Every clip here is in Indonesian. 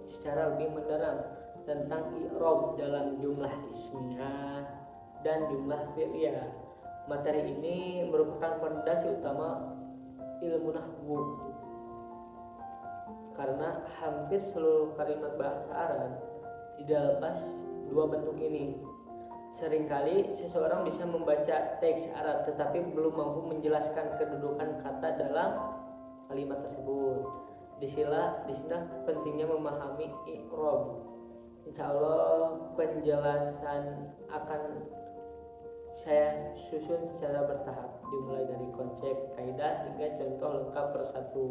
secara lebih mendalam tentang i'rab dalam jumlah ismiyah dan jumlah fi'liyah. Materi ini merupakan fondasi utama ilmu nahwu karena hampir seluruh kalimat bahasa Arab tidak lepas dua bentuk ini. Seringkali seseorang bisa membaca teks Arab tetapi belum mampu menjelaskan kedudukan kata dalam kalimat tersebut. Disinilah pentingnya memahami i'rab. Insya Allah penjelasan akan saya susun secara bertahap, dimulai dari konsep, kaidah hingga contoh lengkap persatu.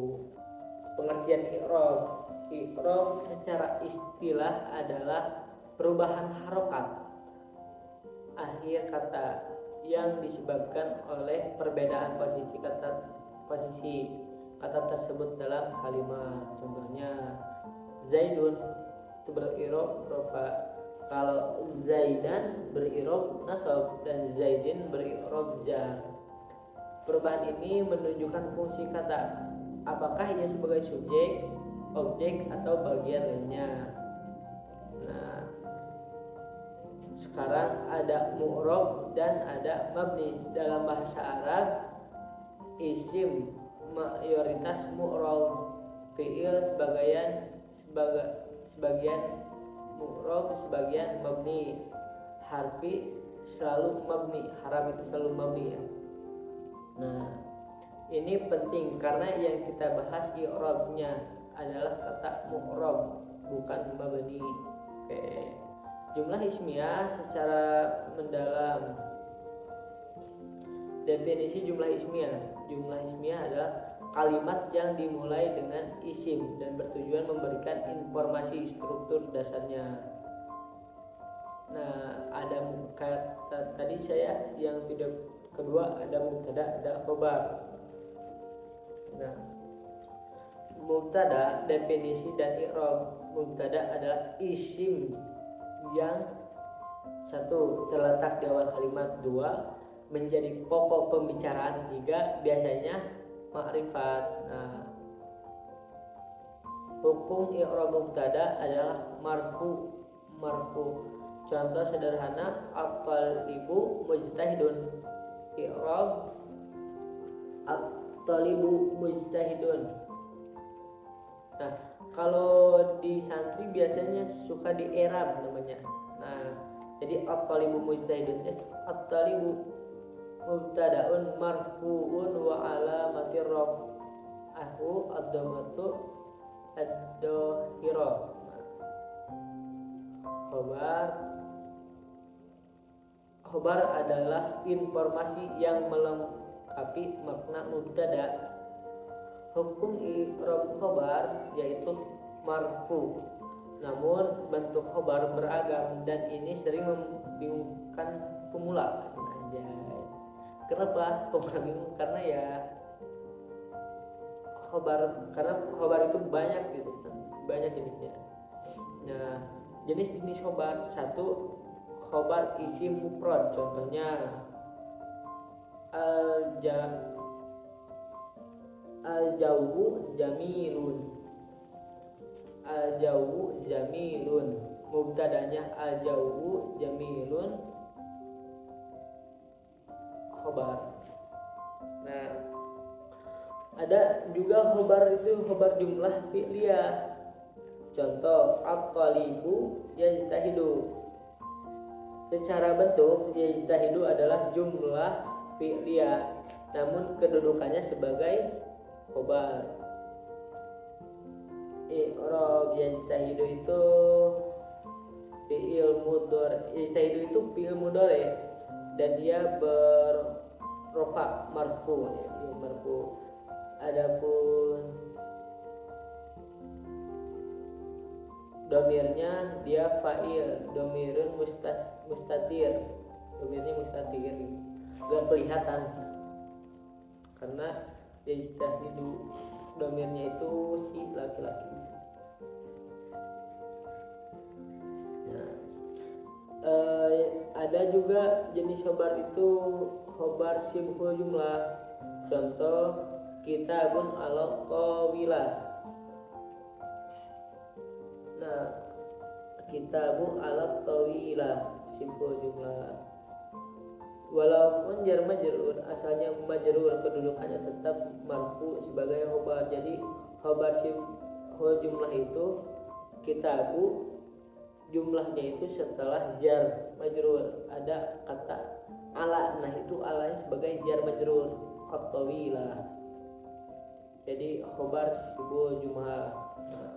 Pengertian i'rab. I'rab secara istilah adalah perubahan harokat akhir kata yang disebabkan oleh perbedaan posisi kata tersebut dalam kalimat. Contohnya Zaidun itu beri'rab rafa, kalau Zaidan beri'rab nasab dan Zaidin beri'rab jar. Perubahan ini menunjukkan fungsi kata, apakah ia sebagai subjek, objek atau bagian lainnya. Nah, sekarang ada mu'rab dan ada mabni. Dalam bahasa Arab, isim mayoritas mu'rab, fi'il sebagian mu'rab, sebagian mabni. Harfi selalu mabni, haraf itu selalu mabni ya. Nah, ini penting karena yang kita bahas i'rabnya adalah kata mu'rab, bukan mabni. Oke. Jumlah ismiyah secara mendalam. Definisi jumlah ismiyah. Jumlah ismiyah adalah kalimat yang dimulai dengan isim dan bertujuan memberikan informasi struktur dasarnya. Nah, ada kata tadi saya yang video kedua ada mubtada, ada khobar. Nah, mubtada definisi dan i'rab. Mubtada adalah isim yang satu terletak di awal kalimat, dua menjadi pokok pembicaraan, tiga biasanya ma'rifat. Nah, hukum i'rab mubtada adalah marfu. Contoh sederhana, at-talibu mujtahidun. I'rab at-talibu mujtahidun. Nah, kalau di santri biasanya suka di i'rab namanya. Nah, jadi at-talibu mujtahidun, at-talibu mubtada'un marfu'un wa alamatir raf'ahu ad-dhammatu ad-dhahira. Khobar adalah informasi yang melengkapi makna mubtada. Hukum i'rab khobar yaitu marfu. Namun bentuk khobar beragam dan ini sering membingungkan pemula. Kenapa pemula bingung? Karena ya khobar itu banyak gitu kan, banyak jenisnya. Nah, jenis khobar, satu khobar isim mufrad, contohnya al-jawwu jamilun. Al-jawwu jamilun, mubtadanya al-jawwu jamilun, khobar. Nah, ada juga khobar itu khobar jumlah fi'liyah. Contoh at-talibu yajtahidu. Secara bentuk yajtahidu adalah jumlah fi'liyah, namun kedudukannya sebagai khobar. I'rab yajtahidu itu fi'il mudhari. Yajtahidu itu fi'il mudhari dan dia berrofa marfu, ya, marfu. Adapun domirnya dia fa'il, domirun mustatir, domirnya mustatir, gak kelihatan karena yajtahidu domirnya itu si laki-laki. Nah, ada juga jenis khobar itu khobar sibhul jumlah. Contoh kitabun ala qawilah. kitabu ala tawilah, simpul jumlah. Walaupun jar majrur asalnya majrur, kedudukannya tetap marfu sebagai khobar. Jadi khobar jumlah itu kitabu, jumlahnya itu setelah jar majrur ada kata ala. Nah itu alanya sebagai jar majrur at-tawilah. Jadi khobar sibul jumlah. Nah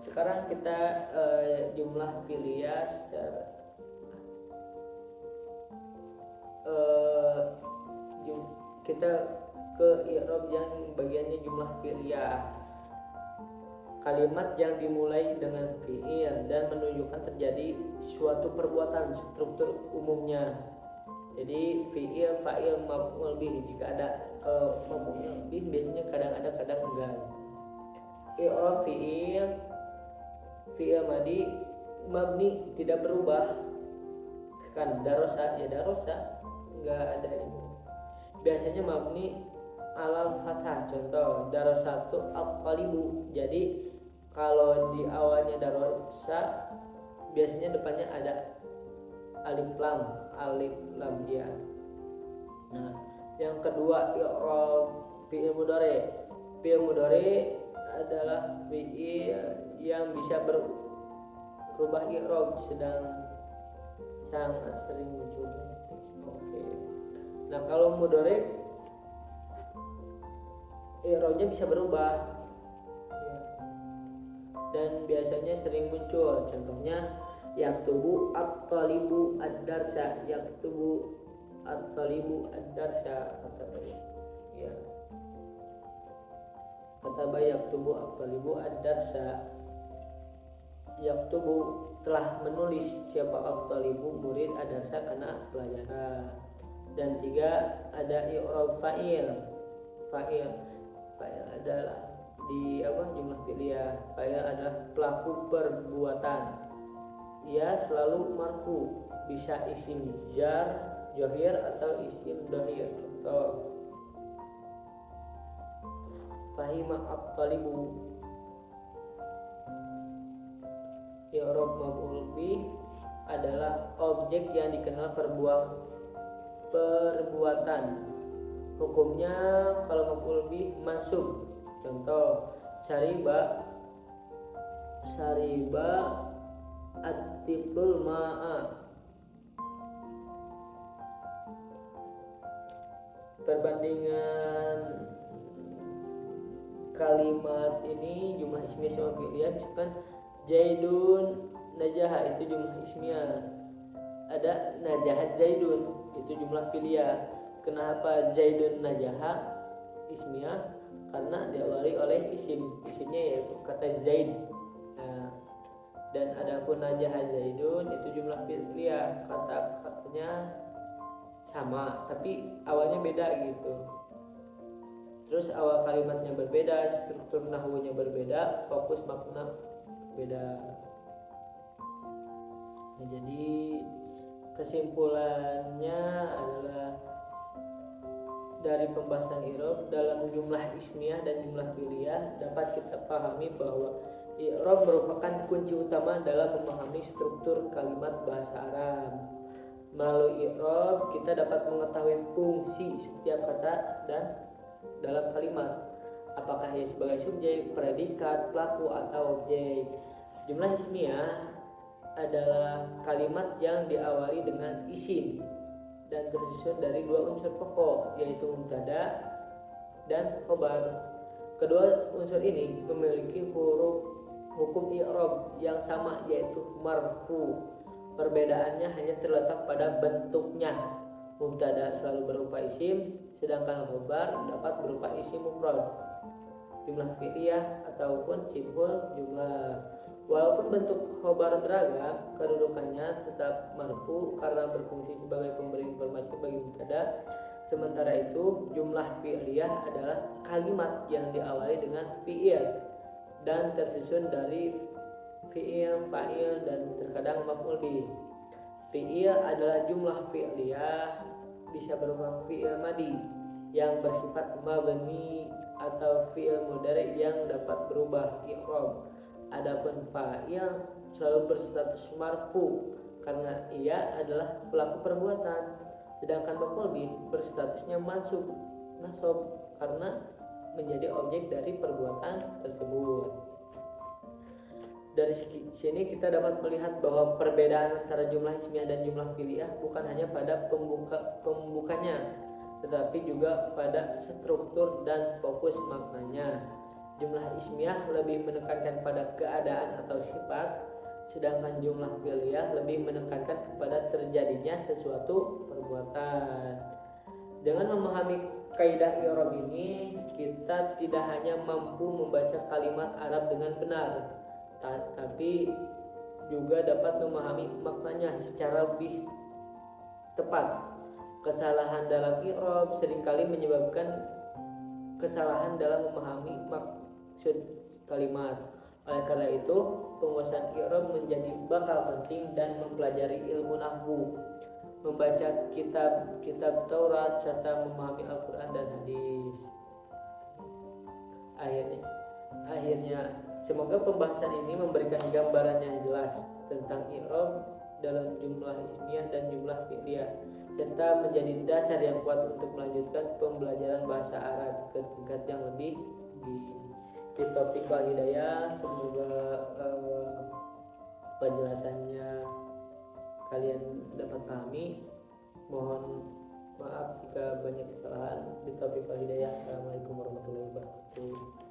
sekarang kita jumlah fi'liyah secara kita ke i'rab yang bagiannya jumlah fi'liyah. Kalimat yang dimulai dengan fi'il dan menunjukkan terjadi suatu perbuatan, struktur umumnya. Jadi fi'il, fa'il, maf'ul bih. Jika ada maf'ul bih biasanya kadang ada kadang enggak. I'rab fi'il madi mabni tidak berubah. Kan darosa ya darosa, enggak ada ini. Biasanya mabni alal fathah. Contoh darosatu at-talibu. Jadi kalau di awalnya darosa biasanya depannya ada alif lam ya. Nah yang kedua i'rab fi'il mudhari. Fi'il mudhari adalah fi'il yang bisa berubah i'rab, sedang sangat sering muncul. Oke. Nah kalau mudhari i'rabnya bisa berubah ya. Dan biasanya sering muncul. Contohnya yaktubu at-talibu ad-darsa, yaktubu at-talibu ad-darsa, kata ya. Kata yaktubu at-talibu ad-darsa. Yaktubu telah menulis siapa at-talibu murid, ad-darsa karena pelajaran. Dan tiga ada i'rab fa'il. Fa'il adalah di jumlah fi'liyah. Fa'il adalah pelaku perbuatan. Ia selalu marfu, bisa isim jar, johir atau isim dhamir. Contoh fahima at-talibu. I'rab maf'ul bih adalah objek yang dikenal perbuatan. Hukumnya kalau maf'ul bih mansub. Contoh syariba at-tiflul ma'a. Perbandingan kalimat ini jumlah ismiyah sama fi'liyah. Misalkan Zaidun najaha itu jumlah ismiyah. Ada najahat Zaidun itu jumlah fi'liyah. Kenapa Zaidun najaha ismiyah? Karena diawali oleh isimnya yaitu kata Zaid. Nah, dan adapun najaha Zaidun itu jumlah fi'liyah, katanya sama tapi awalnya beda gitu. Terus awal kalimatnya berbeda, struktur nahwunya berbeda, fokus makna beda. Nah, jadi kesimpulannya adalah dari pembahasan i'rab dalam jumlah ismiyah dan jumlah fi'liyah dapat kita pahami bahwa i'rab merupakan kunci utama dalam memahami struktur kalimat bahasa Arab. Melalui i'rab kita dapat mengetahui fungsi setiap kata dan dalam kalimat, apakah ia sebagai subjek, predikat, pelaku atau objek. Jumlah ismiyah adalah kalimat yang diawali dengan isim dan tersusun dari dua unsur pokok, yaitu mubtada dan khobar. Kedua unsur ini memiliki hukum i'rab yang sama, yaitu marfu. Perbedaannya hanya terletak pada bentuknya. Mubtada selalu berupa isim, sedangkan khobar dapat berupa isim mufrad, jumlah fi'liyah ataupun simpul jumlah. Walaupun bentuk khobar beragam, kedudukannya tetap marfu karena berfungsi sebagai pemberi informasi bagi mubtada. Sementara itu, jumlah fi'liyah adalah kalimat yang diawali dengan fi'il dan tersusun dari fi'il, fa'il, dan terkadang maf'ul bih. Fi'il adalah jumlah fi'liyah, bisa berupa fi'il madi yang bersifat mabni atau fi'il mudhari yang dapat berubah i'rab. Adapun fa'il selalu berstatus marfu karena ia adalah pelaku perbuatan, sedangkan maf'ul bih berstatusnya nasab karena menjadi objek dari perbuatan tersebut. Dari sini kita dapat melihat bahwa perbedaan antara jumlah ismiyah dan jumlah fi'liyah bukan hanya pada pembukanya, tetapi juga pada struktur dan fokus maknanya. Jumlah ismiyah lebih menekankan pada keadaan atau sifat, sedangkan jumlah fi'liyah lebih menekankan kepada terjadinya sesuatu perbuatan. Dengan memahami kaidah i'rab ini, kita tidak hanya mampu membaca kalimat Arab dengan benar, tapi juga dapat memahami maknanya secara lebih tepat. Kesalahan dalam i'rab seringkali menyebabkan kesalahan dalam memahami maksud kalimat. Oleh karena itu, penguasaan i'rab menjadi bakal penting dan mempelajari ilmu nahwu, membaca kitab Taurat serta memahami Al-Quran dan hadis. Akhirnya, semoga pembahasan ini memberikan gambaran yang jelas tentang i'rab dalam jumlah ismiyah dan jumlah fi'liyah, serta menjadi dasar yang kuat untuk melanjutkan pembelajaran bahasa Arab ke tingkat yang lebih di topik wal hidayah. Semoga penjelasannya kalian dapat pahami. Mohon maaf jika banyak kesalahan. Di topik wal hidayah. Assalamualaikum warahmatullahi wabarakatuh.